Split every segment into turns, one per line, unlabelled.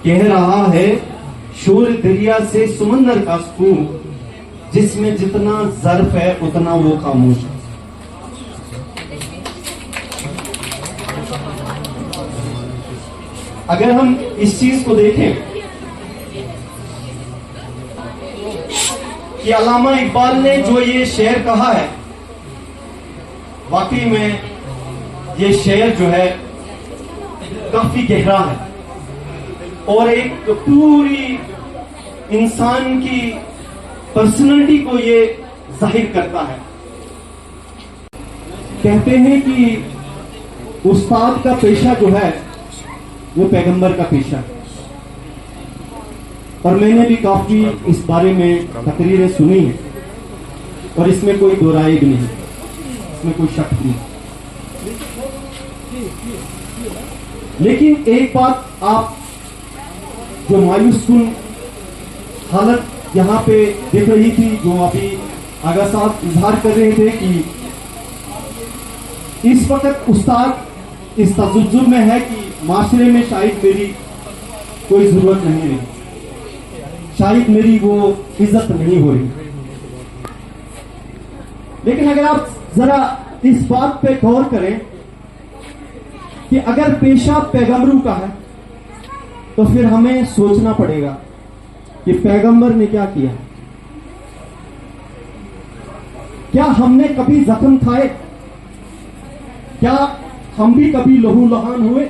کہہ رہا ہے شور دریا سے سمندر کا سکون، جس میں جتنا ظرف ہے اتنا وہ خاموش ہے۔ اگر ہم اس چیز کو دیکھیں کہ علامہ اقبال نے جو یہ شعر کہا ہے، واقعی میں یہ شعر جو ہے کافی گہرا ہے اور ایک پوری انسان کی پرسنالٹی کو یہ ظاہر کرتا ہے۔ کہتے ہیں کہ استاد کا پیشہ جو ہے وہ پیغمبر کا پیشہ ہے، اور میں نے بھی کافی اس بارے میں تقریریں سنی ہیں اور اس میں کوئی دو رائے بھی نہیں، اس میں کوئی شک نہیں۔ لیکن ایک بات آپ جو مایوس کن حالت یہاں پہ دیکھ رہی تھی، جو ابھی آغا صاحب اظہار کر رہے تھے کہ اس وقت استاد اس تجزب میں ہے کہ معاشرے میں شاید میری کوئی ضرورت نہیں ہے، شاید میری وہ عزت نہیں ہو رہی۔ لیکن اگر آپ ذرا اس بات پہ غور کریں کہ اگر پیشہ پیغمبروں کا ہے تو پھر ہمیں سوچنا پڑے گا کہ پیغمبر نے کیا کیا، کیا ہم نے کبھی زخم کھائے، کیا ہم بھی کبھی لہو لہان ہوئے،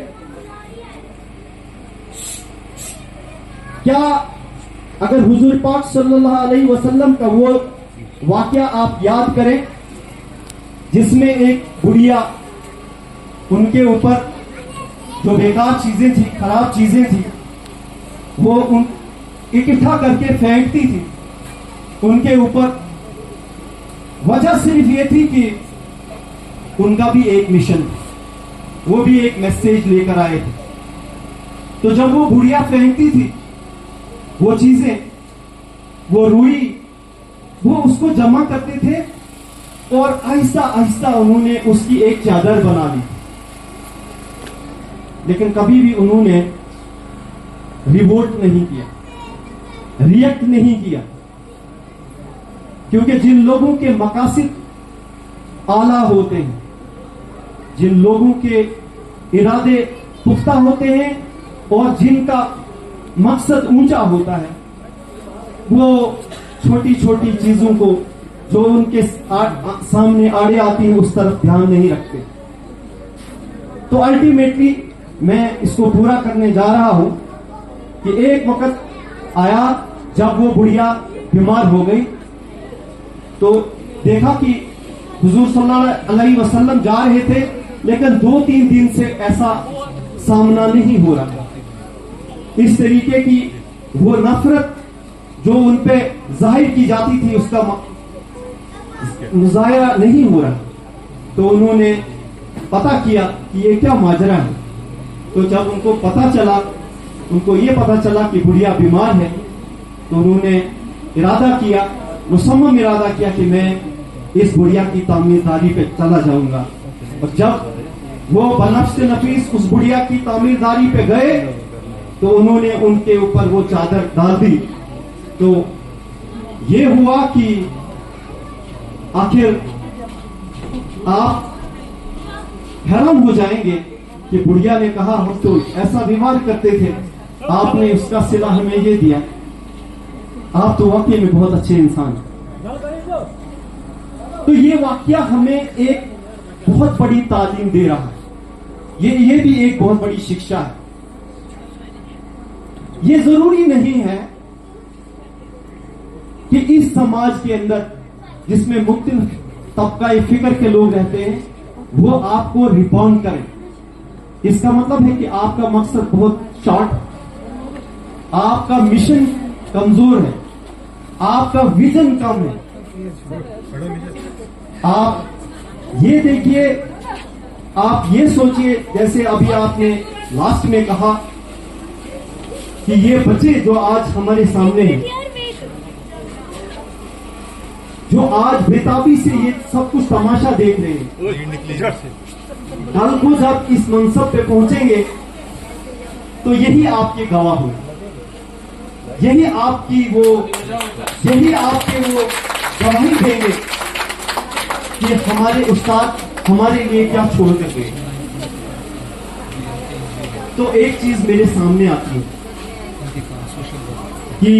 کیا اگر حضور پاک صلی اللہ علیہ وسلم کا وہ واقعہ آپ یاد کریں جس میں ایک بڑھیا ان کے اوپر جو بیکار چیزیں تھی، خراب چیزیں تھی، وہ ان اکٹھا کر کے پھینکتی تھی ان کے اوپر، وجہ صرف یہ تھی کہ ان کا بھی ایک مشن تھا، وہ بھی ایک میسیج لے کر آئے تھے۔ تو جب وہ بڑھیا پھینکتی تھی وہ چیزیں، وہ روئی، وہ اس کو جمع کرتے تھے اور آہستہ آہستہ انہوں نے اس کی ایک چادر بنا لی، لیکن کبھی بھی انہوں نے ریوولٹ نہیں کیا، ریئیکٹ نہیں کیا، کیونکہ جن لوگوں کے مقاصد اعلیٰ ہوتے ہیں، جن لوگوں کے ارادے پختہ ہوتے ہیں اور جن کا مقصد اونچا ہوتا ہے، وہ چھوٹی چھوٹی چیزوں کو جو ان کے سامنے آڑے آتی ہیں اس طرف دھیان نہیں رکھتے۔ تو الٹیمیٹلی میں اس کو پورا کرنے جا رہا ہوں کہ ایک وقت آیا جب وہ بڑھیا بیمار ہو گئی، تو دیکھا کہ حضور صلی اللہ علیہ وسلم جا رہے تھے لیکن 2-3 دن سے ایسا سامنا نہیں ہو رہا، اس طریقے کی وہ نفرت جو ان پہ ظاہر کی جاتی تھی اس کا مظاہرہ نہیں ہو رہا۔ تو انہوں نے پتا کیا کہ یہ کیا ماجرا ہے۔ تو جب ان کو پتا چلا، ان کو یہ پتا چلا کہ بڑھیا بیمار ہے، تو انہوں نے ارادہ کیا، مصمم ارادہ کیا کہ میں اس بڑھیا کی تعمیرداری پہ چلا جاؤں گا۔ اور جب وہ بنفس نفیس اس بڑھیا کی تعمیرداری پہ گئے تو انہوں نے ان کے اوپر وہ چادر ڈال دی۔ تو یہ ہوا کہ آخر آپ حیران ہو جائیں گے کہ بڑھیا نے کہا ہم تو ایسا بیمار کرتے تھے، آپ نے اس کا صلہ ہمیں یہ دیا، آپ تو واقعی میں بہت اچھے انسان ہیں۔ تو یہ واقعہ ہمیں ایک بہت بڑی تعلیم دے رہا ہے، یہ بھی ایک بہت بڑی شکشا ہے۔ یہ ضروری نہیں ہے کہ اس سماج کے اندر جس میں مختلف طبقہ فکر کے لوگ رہتے ہیں وہ آپ کو ریباؤنڈ کریں۔ اس کا مطلب ہے کہ آپ کا مقصد بہت شارٹ، آپ کا مشن کمزور ہے، آپ کا ویژن کم ہے۔ آپ یہ دیکھیے، آپ یہ سوچئے، جیسے ابھی آپ نے لاسٹ میں کہا کہ یہ بچے جو آج ہمارے سامنے ہیں، جو آج بےتابی سے یہ سب کچھ تماشا دیکھ رہے ہیں، کل کو جب اس منصب پہ پہنچیں گے تو یہی آپ کے گواہ ہوئے, یہی آپ کے وہ گواہی دیں گے کہ ہمارے استاد ہمارے لیے کیا چھوڑ کر گئے. تو ایک چیز میرے سامنے آتی ہے کہ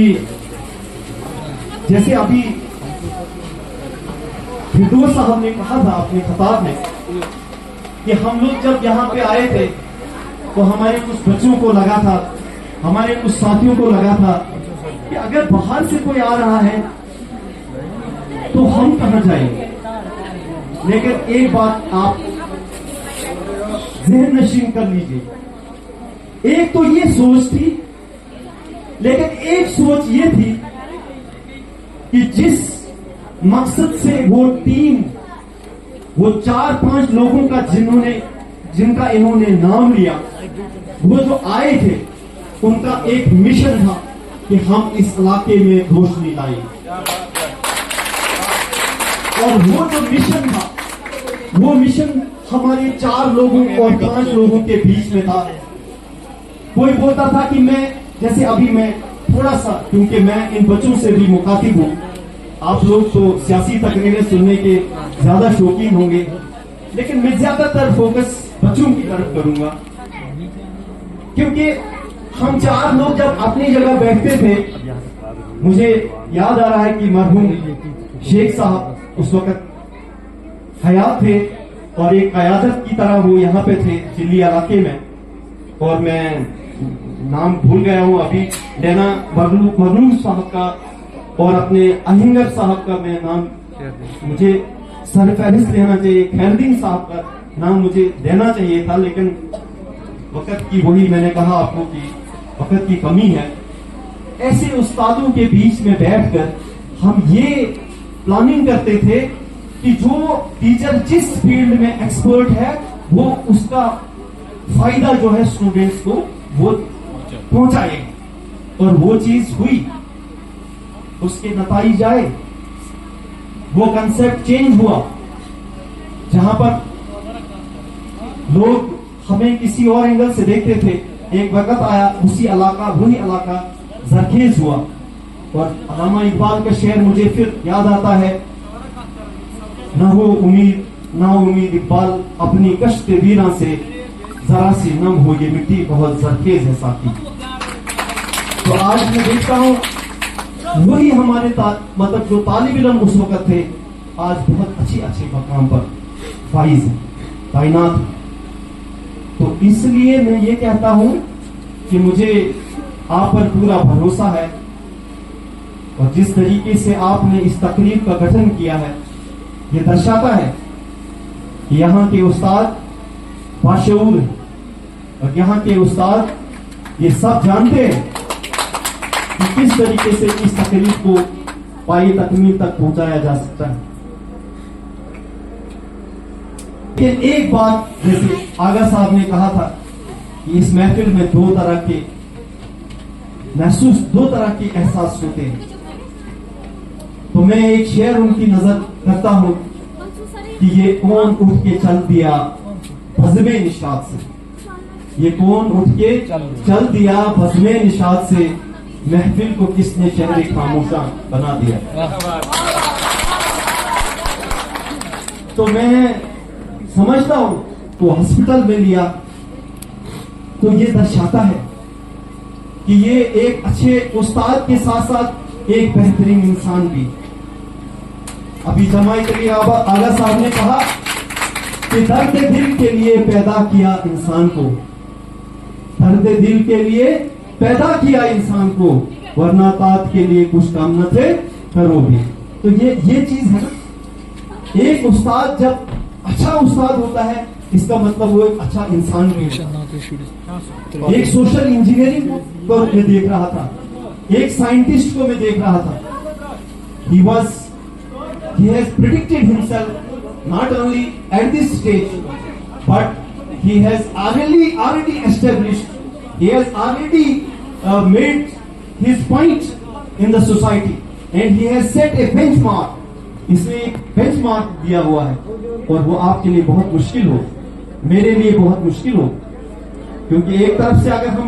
جیسے ابھی فردوس صاحب نے کہا تھا اپنے خطاب میں کہ ہم لوگ جب یہاں پہ آئے تھے تو ہمارے کچھ بچوں کو لگا تھا, ہمارے کچھ ساتھیوں کو لگا تھا کہ اگر باہر سے کوئی آ رہا ہے تو ہم کہاں جائیں گے. لیکن ایک بات آپ ذہن نشین کر لیجئے, ایک تو یہ سوچ تھی, لیکن ایک سوچ یہ تھی کہ جس مقصد سے وہ ٹیم, وہ 4-5 لوگوں کا جن کا انہوں نے نام لیا, وہ جو آئے تھے ان کا ایک مشن تھا کہ ہم اس علاقے میں روشنی لائیں. اور وہ جو مشن تھا, وہ مشن ہمارے 4 لوگوں اور 5 لوگوں کے بیچ میں تھا. کوئی بولتا تھا کہ میں, جیسے ابھی میں تھوڑا سا, کیونکہ میں ان بچوں سے بھی مخاطب ہوں, آپ لوگ تو سیاسی تقریریں سننے کے زیادہ شوقین ہوں گے, لیکن میں زیادہ تر فوکس بچوں کی طرف کروں گا, کیونکہ ہم 4 لوگ جب اپنی جگہ بیٹھتے تھے, مجھے یاد آ رہا ہے کہ مرحوم شیخ صاحب اس وقت حیات تھے اور ایک قیادت کی طرح وہ یہاں پہ تھے دلی علاقے میں, اور میں نام بھول گیا ہوں ابھی, لینا مرحوم صاحب کا اور اپنے اہنگر صاحب کا میں نام مجھے سر فہرست لینا چاہیے, خیردین صاحب کا نام مجھے دینا چاہیے تھا, لیکن وقت کی وہی میں نے کہا آپ کو کہ وقت کی کمی ہے. ایسے استادوں کے بیچ میں بیٹھ کر ہم یہ پلاننگ کرتے تھے کہ جو ٹیچر جس فیلڈ میں ایکسپرٹ ہے وہ اس کا فائدہ جو ہے اسٹوڈنٹس کو وہ پہنچائے, اور وہ چیز ہوئی, اس کے نتائج آئے, وہ کنسپٹ چینج ہوا. جہاں پر لوگ ہمیں کسی اور اینگل سے دیکھتے تھے, ایک وقت آیا وہی علاقہ زرخیز ہوا. اور علامہ اقبال کا شعر مجھے پھر یاد آتا ہے, نہ ہو امید نا امید اقبال اپنی کشت ویراں سے, ذرا سی نم ہو یہ مٹی بہت زرخیز ہے ساتھی. تو آج میں دیکھتا ہوں وہی ہمارے مطلب جو طالب علم اس وقت تھے, آج بہت اچھے مقام پر فائز ہیں, تعینات ہیں. تو اس لیے میں یہ کہتا ہوں کہ مجھے آپ پر پورا بھروسہ ہے, اور جس طریقے سے آپ نے اس تقریب کا گٹھن کیا ہے یہ درشاتا ہے کہ یہاں کے استاد باشعور ہیں, اور یہاں کے استاد یہ سب جانتے ہیں کہ کس طریقے سے اس تقریب کو پائی تکمیل تک پہنچایا جا سکتا ہے. لیکن ایک بات جیسے آغا صاحب نے کہا تھا کہ اس محفل میں دو طرح کے احساس ہوتے ہیں, تو میں ایک شعر ان کی نظر کرتا ہوں کہ یہ کون اٹھ کے چل دیا بزم نشاط سے, یہ کون اٹھ کے چل دیا بزم نشاط سے, محفل کو کس نے شہر خاموشاں بنا دیا. تو میں سمجھتا ہوں تو ہاسپٹل میں لیا تو یہ درشاتا ہے کہ یہ ایک اچھے استاد کے ساتھ ساتھ ایک بہترین انسان بھی. ابھی جماعت علی آغا صاحب نے کہا کہ درد دل کے لیے پیدا کیا انسان کو, درد دل کے لیے پیدا کیا انسان کو, ورنہ طاعت کے لیے کچھ کام نہ تھے کرو بھی. تو یہ چیز ہے نا, ایک استاد جب اچھا استاد ہوتا ہے اس کا مطلب وہ ایک اچھا انسان بھی ہے. ایک سوشل انجینئرنگ کو میں دیکھ رہا تھا, ایک سائنٹسٹ کو میں دیکھ رہا تھا. He has predicted himself not only at this stage, but he has already established, he has already made his point in the society, and he has set a benchmark. اس نے ایک بینچ مارک دیا ہوا ہے, اور وہ آپ کے لیے بہت مشکل ہو, میرے لیے بہت مشکل ہو, کیونکہ ایک طرف سے اگر ہم